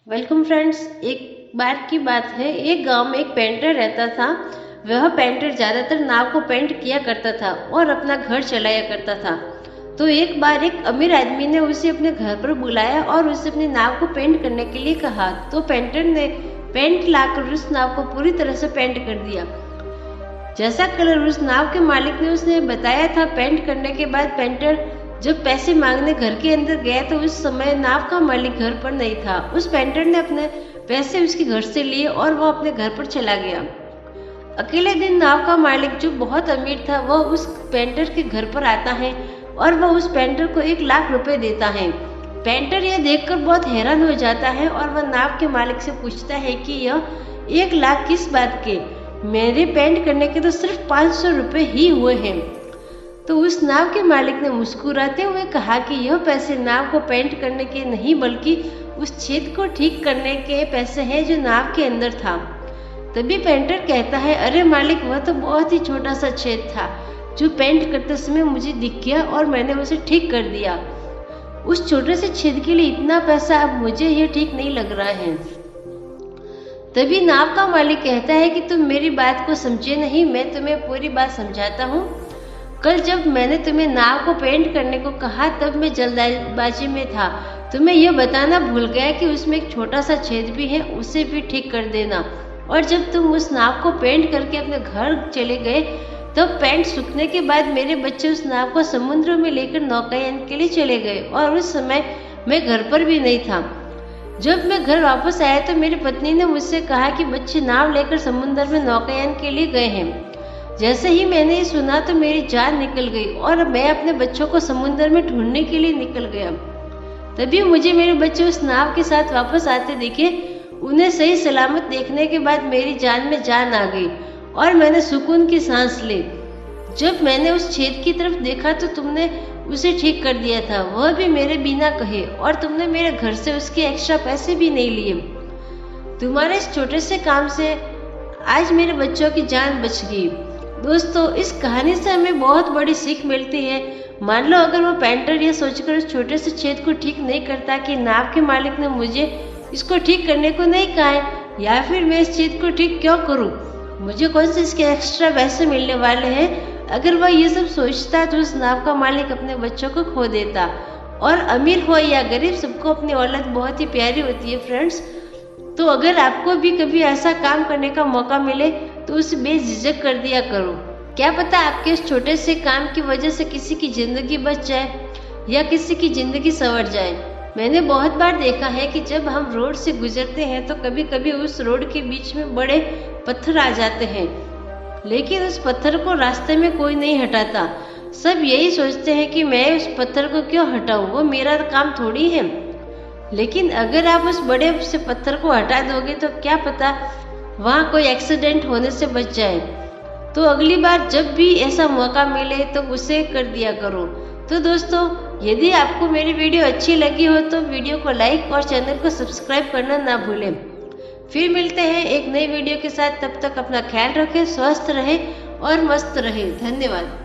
Welcome friends. एक बार की बात है, एक गांव में एक पेंटर रहता था। वह पेंटर ज़्यादातर नाव को पेंट किया करता था और अपना घर चलाया करता था। तो एक बार एक अमीर आदमी ने उसे अपने घर पर बुलाया और उसे अपनी नाव को पेंट करने के लिए कहा। तो पेंटर ने पेंट लाकर उस नाव को पूरी तरह से पेंट कर दिया, जैसा कलर उस नाव के मालिक ने उसे बताया था। पेंट करने के बाद पेंटर जब पैसे मांगने घर के अंदर गया तो उस समय नाव का मालिक घर पर नहीं था। उस पेंटर ने अपने पैसे उसके घर से लिए और वह अपने घर पर चला गया। अगले दिन नाव का मालिक जो बहुत अमीर था, वह उस पेंटर के घर पर आता है और वह उस पेंटर को 1 लाख रुपए देता है। पेंटर यह देखकर बहुत हैरान हो जाता है और वह नाव के मालिक से पूछता है कि यह 1 लाख किस बात के, मेरे पेंट करने के तो सिर्फ 500 रुपये ही हुए हैं। तो उस नाव के मालिक ने मुस्कुराते हुए कहा कि यह पैसे नाव को पेंट करने के नहीं बल्कि उस छेद को ठीक करने के पैसे हैं जो नाव के अंदर था। तभी पेंटर कहता है, अरे मालिक, वह तो बहुत ही छोटा सा छेद था जो पेंट करते समय मुझे दिख गया और मैंने उसे ठीक कर दिया। उस छोटे से छेद के लिए इतना पैसा, अब मुझे यह ठीक नहीं लग रहा है। तभी नाव का मालिक कहता है कि तुम मेरी बात को समझे नहीं, मैं तुम्हें पूरी बात समझाता हूँ। कल जब मैंने तुम्हें नाव को पेंट करने को कहा तब मैं जल्दबाजी में था। तुम्हें यह बताना भूल गया कि उसमें एक छोटा सा छेद भी है, उसे भी ठीक कर देना। और जब तुम उस नाव को पेंट करके अपने घर चले गए तब पेंट सूखने के बाद मेरे बच्चे उस नाव को समुद्र में लेकर नौकायन के लिए चले गए और उस समय मैं घर पर भी नहीं था। जब मैं घर वापस आया तो मेरी पत्नी ने मुझसे कहा कि बच्चे नाव लेकर समुद्र में नौकायन के लिए गए हैं। जैसे ही मैंने ये सुना तो मेरी जान निकल गई और मैं अपने बच्चों को समुद्र में ढूंढने के लिए निकल गया। तभी मुझे मेरे बच्चे उस नाव के साथ वापस आते दिखे। उन्हें सही सलामत देखने के बाद मेरी जान में जान आ गई और मैंने सुकून की सांस ली। जब मैंने उस छेद की तरफ देखा तो तुमने उसे ठीक कर दिया था, वह भी मेरे बिना कहे, और तुमने मेरे घर से उसके एक्स्ट्रा पैसे भी नहीं लिए। तुम्हारे इस छोटे से काम से आज मेरे बच्चों की जान बच गई। दोस्तों, इस कहानी से हमें बहुत बड़ी सीख मिलती है। मान लो अगर वो पेंटर ये सोचकर उस छोटे से छेद को ठीक नहीं करता कि नाव के मालिक ने मुझे इसको ठीक करने को नहीं कहा है, या फिर मैं इस छेद को ठीक क्यों करूं, मुझे कौन से इसके एक्स्ट्रा पैसे मिलने वाले हैं, अगर वह ये सब सोचता तो उस नाव का मालिक अपने बच्चों को खो देता। और अमीर हो या गरीब, सबको अपनी औलाद बहुत ही प्यारी होती है फ्रेंड्स। तो अगर आपको भी कभी ऐसा काम करने का मौका मिले तो उसे बेझिझक कर दिया करो। क्या पता आपके उस छोटे से काम की वजह से किसी की जिंदगी बच जाए या किसी की जिंदगी संवर जाए। मैंने बहुत बार देखा है कि जब हम रोड से गुजरते हैं तो कभी कभी उस रोड के बीच में बड़े पत्थर आ जाते हैं, लेकिन उस पत्थर को रास्ते में कोई नहीं हटाता। सब यही सोचते हैं कि मैं उस पत्थर को क्यों हटाऊं, वो मेरा काम थोड़ी है। लेकिन अगर आप उस बड़े से पत्थर को हटा दोगे तो क्या पता वहाँ कोई एक्सीडेंट होने से बच जाए। तो अगली बार जब भी ऐसा मौका मिले तो उसे कर दिया करो। तो दोस्तों, यदि आपको मेरी वीडियो अच्छी लगी हो तो वीडियो को लाइक और चैनल को सब्सक्राइब करना ना भूलें। फिर मिलते हैं एक नई वीडियो के साथ। तब तक अपना ख्याल रखें, स्वस्थ रहें और मस्त रहें। धन्यवाद।